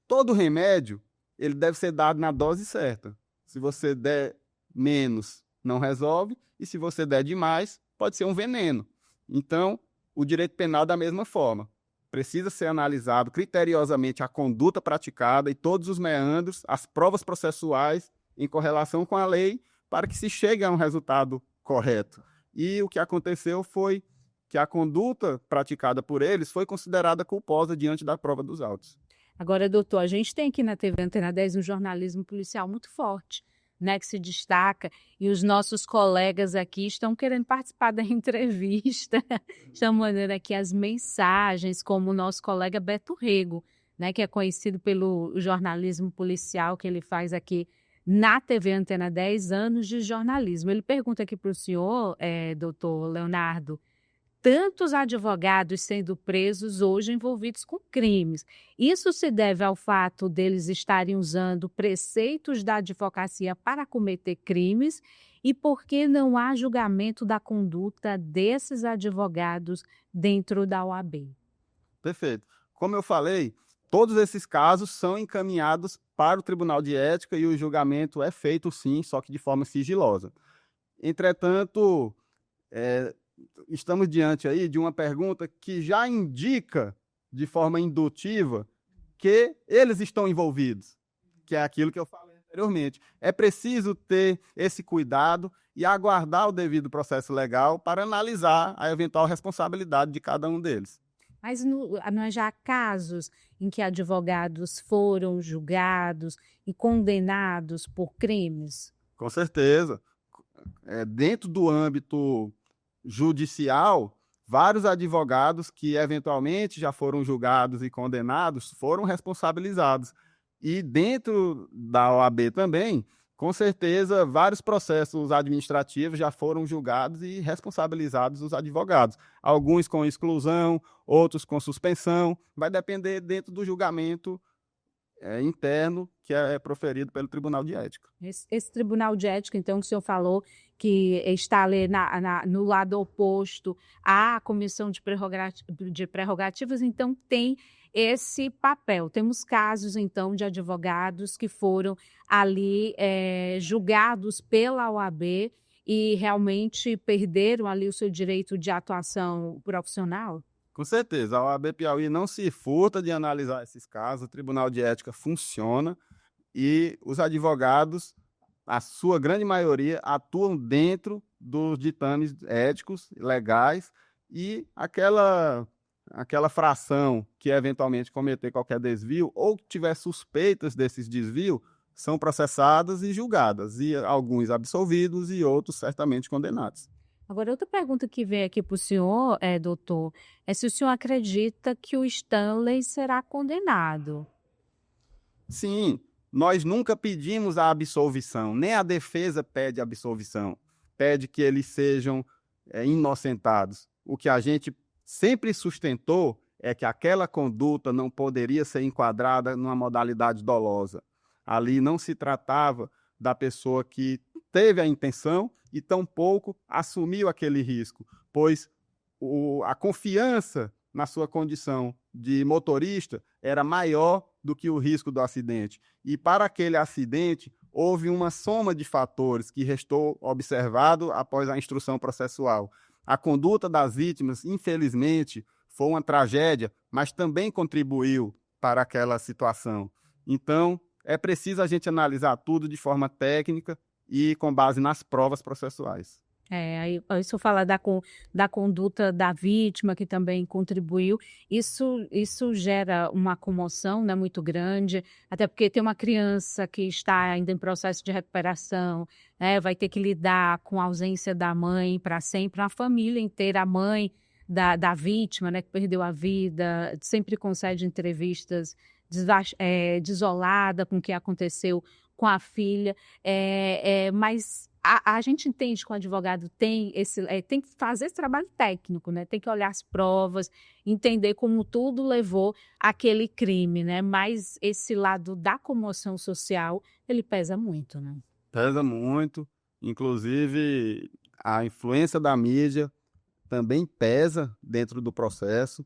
todo remédio, ele deve ser dado na dose certa. Se você der menos, não resolve, e se você der demais, pode ser um veneno. Então, o direito penal da mesma forma. Precisa ser analisado criteriosamente a conduta praticada e todos os meandros, as provas processuais em correlação com a lei, para que se chegue a um resultado correto. E o que aconteceu foi que a conduta praticada por eles foi considerada culposa diante da prova dos autos. Agora, doutor, a gente tem aqui na TV Antena 10 um jornalismo policial muito forte, né, que se destaca, e os nossos colegas aqui estão querendo participar da entrevista, estão mandando aqui as mensagens, como o nosso colega Beto Rego, né, que é conhecido pelo jornalismo policial que ele faz aqui na TV Antena 10, anos de jornalismo. Ele pergunta aqui para o senhor, doutor Leonardo, tantos advogados sendo presos hoje envolvidos com crimes. Isso se deve ao fato deles estarem usando preceitos da advocacia para cometer crimes e porque não há julgamento da conduta desses advogados dentro da OAB. Perfeito. Como eu falei, todos esses casos são encaminhados para o Tribunal de Ética e o julgamento é feito sim, só que de forma sigilosa. Entretanto, estamos diante aí de uma pergunta que já indica de forma indutiva que eles estão envolvidos, que é aquilo que eu falei anteriormente. É preciso ter esse cuidado e aguardar o devido processo legal para analisar a eventual responsabilidade de cada um deles. Mas não é já casos em que advogados foram julgados e condenados por crimes? Com certeza. Dentro do âmbito judicial, vários advogados que eventualmente já foram julgados e condenados foram responsabilizados. E dentro da OAB também, com certeza, vários processos administrativos já foram julgados e responsabilizados os advogados. Alguns com exclusão, outros com suspensão. Vai depender dentro do julgamento interno que é proferido pelo Tribunal de Ética. Esse Tribunal de Ética, então, que o senhor falou que está ali no lado oposto à Comissão de Prerrogativas, então tem esse papel. Temos casos, então, de advogados que foram ali julgados pela OAB e realmente perderam ali o seu direito de atuação profissional? Com certeza, a OAB Piauí não se furta de analisar esses casos, o Tribunal de Ética funciona e os advogados, a sua grande maioria, atuam dentro dos ditames éticos, legais, e aquela fração que eventualmente cometer qualquer desvio ou tiver suspeitas desses desvios, são processadas e julgadas, e alguns absolvidos e outros certamente condenados. Agora, outra pergunta que vem aqui para o senhor, doutor, é se o senhor acredita que o Stanley será condenado. Sim, nós nunca pedimos a absolvição, nem a defesa pede absolvição, pede que eles sejam inocentados. O que a gente sempre sustentou é que aquela conduta não poderia ser enquadrada numa modalidade dolosa. Ali não se tratava da pessoa que teve a intenção e tampouco assumiu aquele risco, pois a confiança na sua condição de motorista era maior do que o risco do acidente. E para aquele acidente, houve uma soma de fatores que restou observado após a instrução processual. A conduta das vítimas, infelizmente, foi uma tragédia, mas também contribuiu para aquela situação. Então, é preciso a gente analisar tudo de forma técnica e com base nas provas processuais. Aí o senhor fala da conduta da vítima, que também contribuiu. Isso gera uma comoção, né, muito grande, até porque tem uma criança que está ainda em processo de recuperação, né, vai ter que lidar com a ausência da mãe para sempre, a família inteira, a mãe da vítima, né, que perdeu a vida, sempre concede entrevistas desolada com o que aconteceu com a filha, mas a gente entende que o advogado tem que fazer esse trabalho técnico, né? Tem que olhar as provas, entender como tudo levou àquele crime, né? Mas esse lado da comoção social, ele pesa muito, né? Pesa muito, inclusive a influência da mídia também pesa dentro do processo.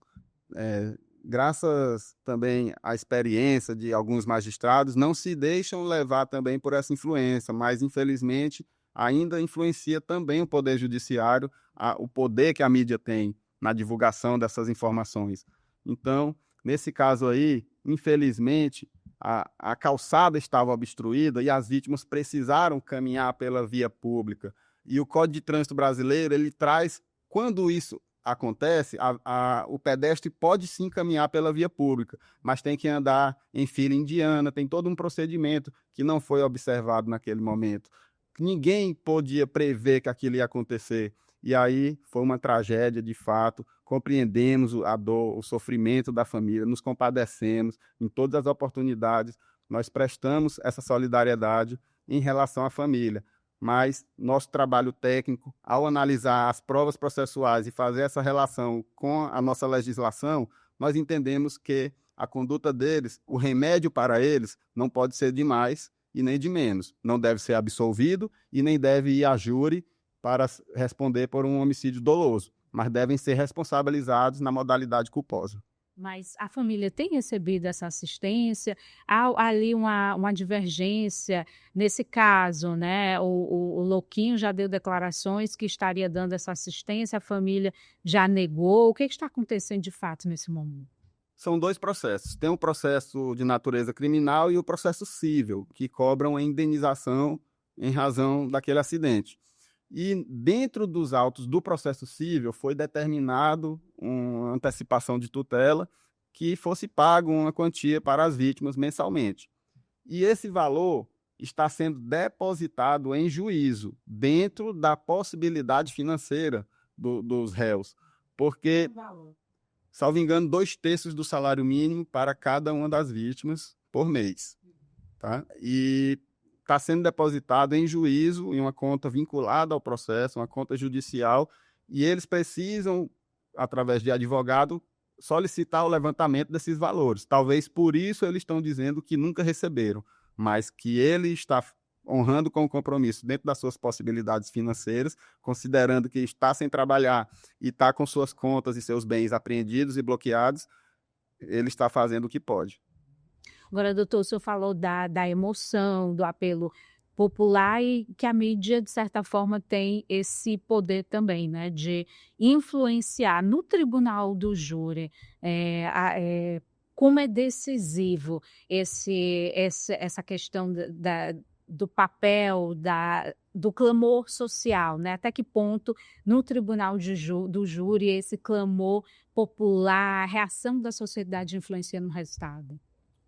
Graças também à experiência de alguns magistrados, não se deixam levar também por essa influência, mas infelizmente ainda influencia também o Poder Judiciário, o poder que a mídia tem na divulgação dessas informações. Então, nesse caso aí, infelizmente, a calçada estava obstruída e as vítimas precisaram caminhar pela via pública. E o Código de Trânsito Brasileiro, ele traz, quando isso acontece, o pedestre pode sim caminhar pela via pública, mas tem que andar em fila indiana, tem todo um procedimento que não foi observado naquele momento. Ninguém podia prever que aquilo ia acontecer. E aí foi uma tragédia de fato, compreendemos a dor, o sofrimento da família, nos compadecemos em todas as oportunidades, nós prestamos essa solidariedade em relação à família. mas nosso trabalho técnico, ao analisar as provas processuais e fazer essa relação com a nossa legislação, nós entendemos que a conduta deles, o remédio para eles, não pode ser de mais e nem de menos. Não deve ser absolvido e nem deve ir a júri para responder por um homicídio doloso, mas devem ser responsabilizados na modalidade culposa. Mas a família tem recebido essa assistência? Há ali uma divergência nesse caso, né? O Louquinho já deu declarações que estaria dando essa assistência, a família já negou. O que está acontecendo de fato nesse momento? São dois processos. Tem o processo de natureza criminal e o processo civil, que cobram a indenização em razão daquele acidente. E dentro dos autos do processo civil foi determinado uma antecipação de tutela que fosse pago uma quantia para as vítimas mensalmente. E esse valor está sendo depositado em juízo, dentro da possibilidade financeira dos réus, porque, salvo engano, 2/3 do salário mínimo para cada uma das vítimas por mês. Tá? E está sendo depositado em juízo, em uma conta vinculada ao processo, uma conta judicial, e eles precisam, através de advogado, solicitar o levantamento desses valores. Talvez por isso eles estão dizendo que nunca receberam, mas que ele está honrando com o compromisso dentro das suas possibilidades financeiras, considerando que está sem trabalhar e está com suas contas e seus bens apreendidos e bloqueados, ele está fazendo o que pode. Agora, doutor, o senhor falou da emoção, do apelo popular e que a mídia, de certa forma, tem esse poder também, né, de influenciar no tribunal do júri, como é decisivo essa questão do papel, do clamor social, né? Até que ponto no tribunal do júri esse clamor popular, a reação da sociedade influencia no resultado?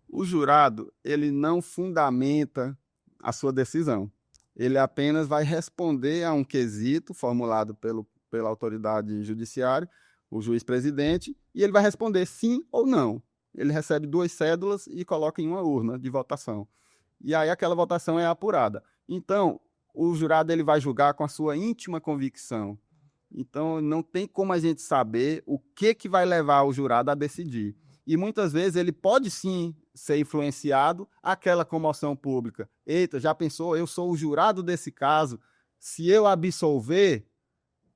O jurado, ele não fundamenta a sua decisão. Ele apenas vai responder a um quesito formulado pela autoridade judiciária, o juiz-presidente, e ele vai responder sim ou não. Ele recebe 2 cédulas e coloca em uma urna de votação. E aí aquela votação é apurada. Então, o jurado ele vai julgar com a sua íntima convicção. Então, não tem como a gente saber o que vai levar o jurado a decidir. E muitas vezes ele pode sim ser influenciado àquela comoção pública. Eita, já pensou? Eu sou o jurado desse caso. Se eu absolver,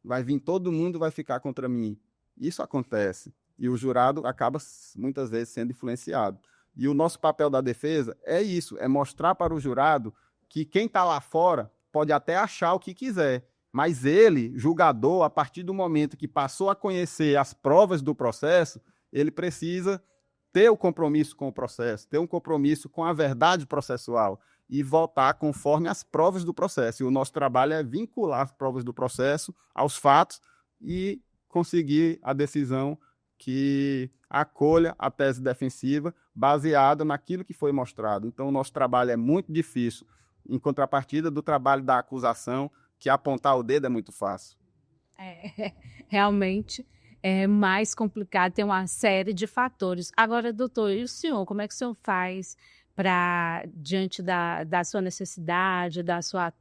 vai vir todo mundo vai ficar contra mim. Isso acontece. E o jurado acaba muitas vezes sendo influenciado. E o nosso papel da defesa é isso, é mostrar para o jurado que quem está lá fora pode até achar o que quiser, mas ele, julgador, a partir do momento que passou a conhecer as provas do processo, ele precisa ter o compromisso com o processo, ter um compromisso com a verdade processual e votar conforme as provas do processo. E o nosso trabalho é vincular as provas do processo aos fatos e conseguir a decisão que acolha a tese defensiva baseada naquilo que foi mostrado. Então, o nosso trabalho é muito difícil, em contrapartida do trabalho da acusação, que apontar o dedo é muito fácil. Realmente é mais complicado, tem uma série de fatores. Agora, doutor, e o senhor, como é que o senhor faz para, diante da sua necessidade, da sua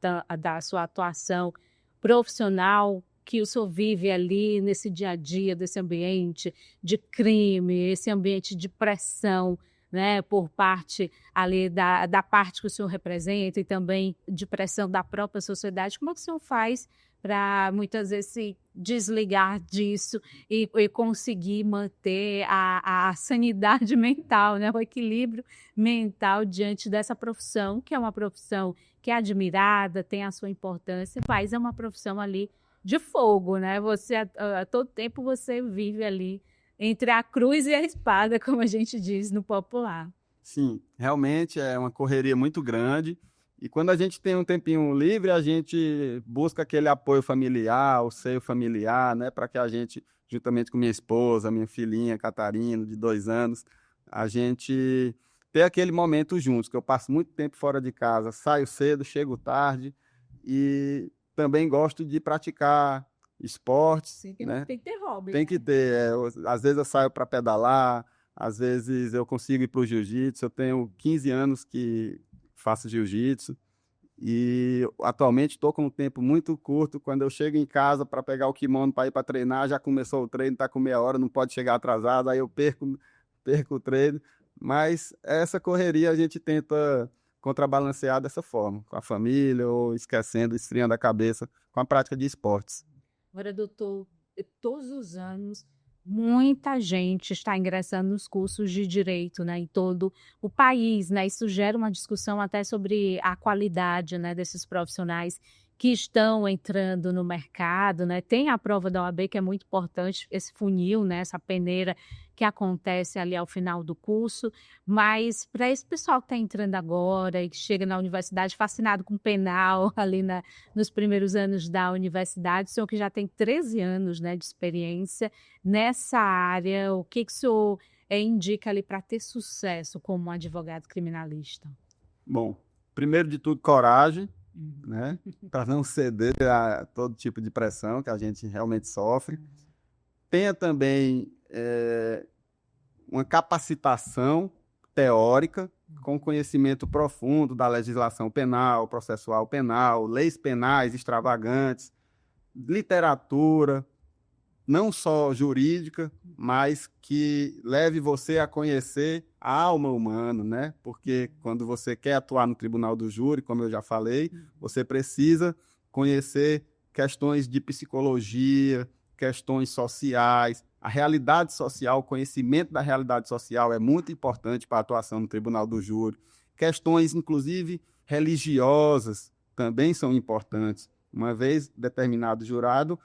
atuação profissional, que o senhor vive ali nesse dia a dia, desse ambiente de crime, esse ambiente de pressão, né, por parte ali da parte que o senhor representa e também de pressão da própria sociedade, como é que o senhor faz para muitas vezes se desligar disso e conseguir manter a sanidade mental, né, o equilíbrio mental diante dessa profissão, que é uma profissão que é admirada, tem a sua importância, mas é uma profissão ali de fogo, né? Você a todo tempo você vive ali entre a cruz e a espada, como a gente diz no popular. Sim, realmente é uma correria muito grande. E quando a gente tem um tempinho livre, a gente busca aquele apoio familiar, o seio familiar, né? Para que a gente, juntamente com minha esposa, minha filhinha Catarina, de 2 anos, a gente ter aquele momento juntos, que eu passo muito tempo fora de casa, saio cedo, chego tarde e também gosto de praticar esportes. Sim, né? tem que ter hobby. Tem que ter. Às vezes eu saio para pedalar, às vezes eu consigo ir para o jiu-jitsu. Eu tenho 15 anos que faço jiu-jitsu E atualmente estou com um tempo muito curto. Quando eu chego em casa para pegar o kimono para ir para treinar, já começou o treino, está com meia hora, não pode chegar atrasado, aí eu perco o treino. Mas essa correria a gente tenta contrabalancear dessa forma, com a família ou esquecendo, esfriando a cabeça com a prática de esportes. Agora, doutor, todos os anos, muita gente está ingressando nos cursos de direito, né, em todo o país, né? Isso gera uma discussão até sobre a qualidade, né, desses profissionais que estão entrando no mercado, né? Tem a prova da OAB, que é muito importante, esse funil, né, essa peneira que acontece ali ao final do curso, mas para esse pessoal que está entrando agora e que chega na universidade fascinado com penal ali nos primeiros anos da universidade, o senhor que já tem 13 anos, né, de experiência nessa área, o que o senhor indica ali para ter sucesso como advogado criminalista? Bom, primeiro de tudo, coragem, né? Para não ceder a todo tipo de pressão que a gente realmente sofre. Tenha também uma capacitação teórica com conhecimento profundo da legislação penal, processual penal, leis penais extravagantes, literatura, não só jurídica, mas que leve você a conhecer a alma humana, né? Porque quando você quer atuar no tribunal do júri, como eu já falei, você precisa conhecer questões de psicologia, questões sociais, a realidade social, o conhecimento da realidade social é muito importante para a atuação no tribunal do júri. Questões, inclusive, religiosas também são importantes. Uma vez determinado jurado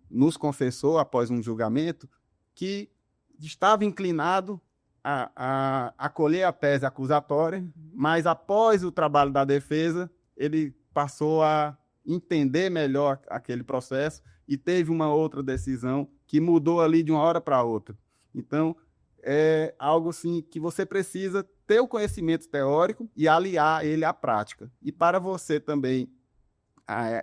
nos confessou, após um julgamento, que estava inclinado a acolher a tese acusatória, mas após o trabalho da defesa, ele passou a entender melhor aquele processo e teve uma outra decisão que mudou ali de uma hora para outra. Então, é algo assim que você precisa ter o conhecimento teórico e aliar ele à prática. E para você também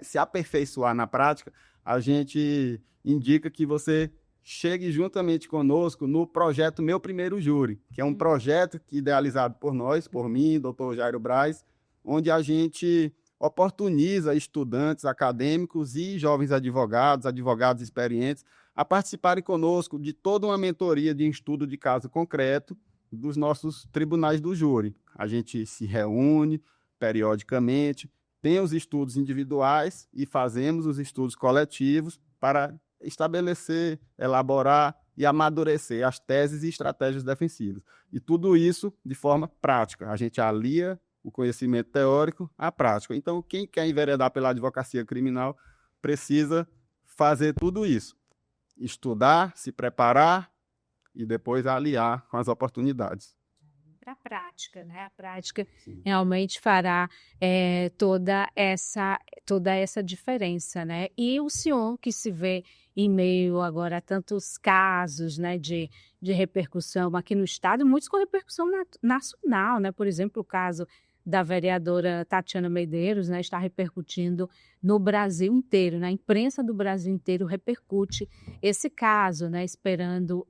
se aperfeiçoar na prática, a gente indica que você chegue juntamente conosco no projeto Meu Primeiro Júri, que é um projeto idealizado por nós, por mim, doutor Jairo Braz, onde a gente oportuniza estudantes acadêmicos e jovens advogados, advogados experientes, a participarem conosco de toda uma mentoria de estudo de caso concreto dos nossos tribunais do júri. A gente se reúne periodicamente, tem os estudos individuais e fazemos os estudos coletivos para estabelecer, elaborar e amadurecer as teses e estratégias defensivas. E tudo isso de forma prática. A gente alia o conhecimento teórico à prática. Então, quem quer enveredar pela advocacia criminal precisa fazer tudo isso. Estudar, se preparar e depois aliar com as oportunidades. Para a prática, né? A prática realmente fará toda essa diferença, né? E o senhor que se vê em meio agora a tantos casos, né, de repercussão aqui no estado, muitos com repercussão nacional, né? Por exemplo, o caso da vereadora Tatiana Medeiros, né, está repercutindo no Brasil inteiro, na imprensa do Brasil inteiro repercute esse caso, né, esperando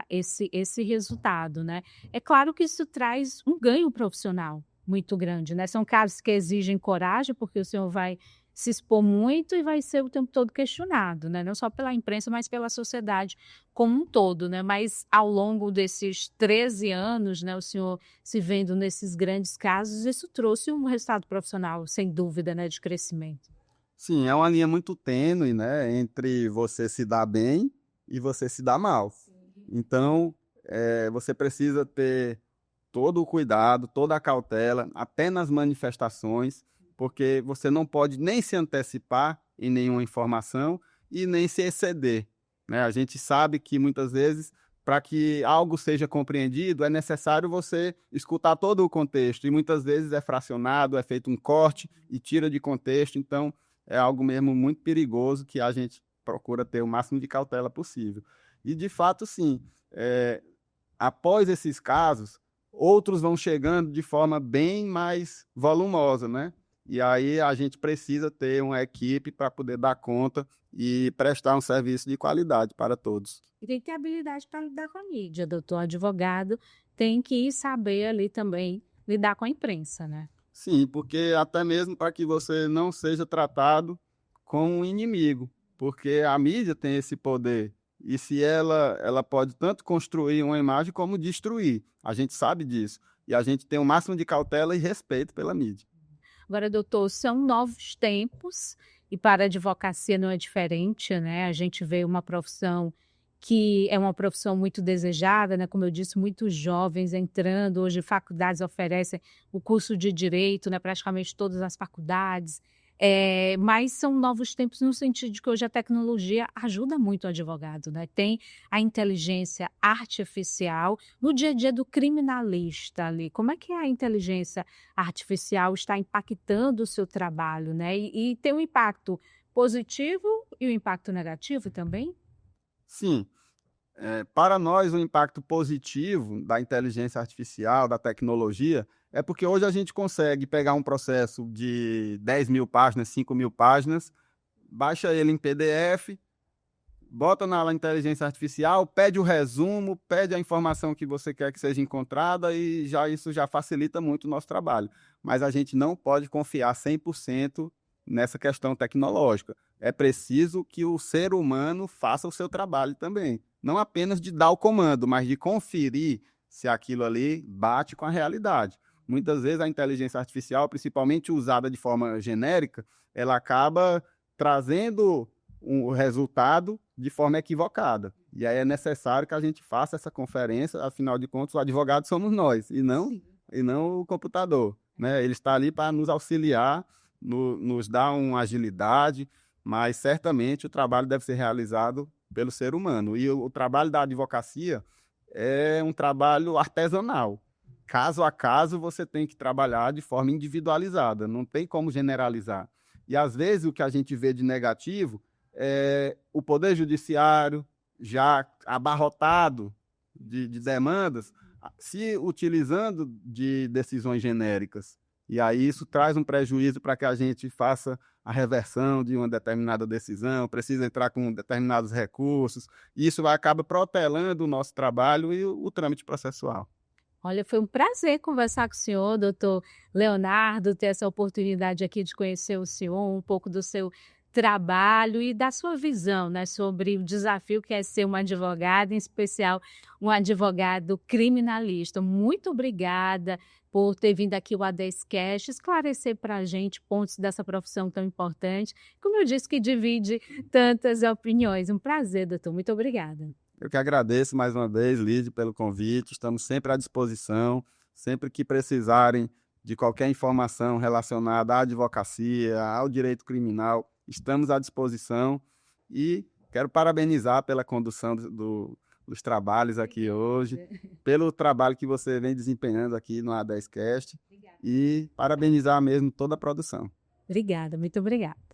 esse resultado, né. É claro que isso traz um ganho profissional muito grande, né, são casos que exigem coragem, porque o senhor vai se expor muito e vai ser o tempo todo questionado, né, não só pela imprensa, mas pela sociedade como um todo, né, mas ao longo desses 13 anos, né, o senhor se vendo nesses grandes casos, isso trouxe um resultado profissional, sem dúvida, né, de crescimento. Sim, é uma linha muito tênue, né, entre você se dar bem e você se dar mal. Então, você precisa ter todo o cuidado, toda a cautela, até nas manifestações, porque você não pode nem se antecipar em nenhuma informação e nem se exceder, né? A gente sabe que muitas vezes, para que algo seja compreendido, é necessário você escutar todo o contexto, e muitas vezes é fracionado, é feito um corte e tira de contexto, então é algo mesmo muito perigoso que a gente procura ter o máximo de cautela possível. E, de fato, sim, após esses casos, outros vão chegando de forma bem mais volumosa, né? E aí a gente precisa ter uma equipe para poder dar conta e prestar um serviço de qualidade para todos. E tem que ter habilidade para lidar com a mídia, doutor. Advogado tem que saber ali também lidar com a imprensa, né? Sim, porque até mesmo para que você não seja tratado como um inimigo, porque a mídia tem esse poder. E se ela pode tanto construir uma imagem como destruir. A gente sabe disso. E a gente tem o máximo de cautela e respeito pela mídia. Agora, doutor, são novos tempos e para a advocacia não é diferente, né? A gente vê uma profissão que é uma profissão muito desejada, né? Como eu disse, muitos jovens entrando, hoje faculdades oferecem o curso de direito, né? Praticamente todas as faculdades. Mas são novos tempos no sentido de que hoje a tecnologia ajuda muito o advogado, né? Tem a inteligência artificial no dia a dia do criminalista ali. Como é que a inteligência artificial está impactando o seu trabalho, né? E tem um impacto positivo e um impacto negativo também? Sim, para nós, o impacto positivo da inteligência artificial, da tecnologia, é porque hoje a gente consegue pegar um processo de 10.000 páginas, 5.000 páginas, baixa ele em PDF, bota na inteligência artificial, pede o resumo, pede a informação que você quer que seja encontrada e isso já facilita muito o nosso trabalho. Mas a gente não pode confiar 100% nessa questão tecnológica. É preciso que o ser humano faça o seu trabalho também. Não apenas de dar o comando, mas de conferir se aquilo ali bate com a realidade. Muitas vezes a inteligência artificial, principalmente usada de forma genérica, ela acaba trazendo o resultado de forma equivocada. E aí é necessário que a gente faça essa conferência, afinal de contas, o advogado somos nós, e não o computador. Né? Ele está ali para nos auxiliar, nos dar uma agilidade, mas certamente o trabalho deve ser realizado pelo ser humano. E o trabalho da advocacia é um trabalho artesanal. Caso a caso, você tem que trabalhar de forma individualizada, não tem como generalizar. E às vezes o que a gente vê de negativo o Poder Judiciário, já abarrotado de demandas, se utilizando de decisões genéricas. E aí isso traz um prejuízo para que a gente faça a reversão de uma determinada decisão, precisa entrar com determinados recursos, e isso acaba protelando o nosso trabalho e o trâmite processual. Olha, foi um prazer conversar com o senhor, doutor Leonardo, ter essa oportunidade aqui de conhecer o senhor, um pouco do seu trabalho e da sua visão, né, sobre o desafio que é ser um advogado, em especial um advogado criminalista. Muito obrigada por ter vindo aqui o A10Cast, esclarecer para a gente pontos dessa profissão tão importante, como eu disse, que divide tantas opiniões. Um prazer, doutor. Muito obrigada. Eu que agradeço mais uma vez, Lídia, pelo convite. Estamos sempre à disposição, sempre que precisarem de qualquer informação relacionada à advocacia, ao direito criminal, estamos à disposição e quero parabenizar pela condução dos trabalhos aqui hoje, pelo trabalho que você vem desempenhando aqui no A10Cast e parabenizar mesmo toda a produção. Obrigada, muito obrigada.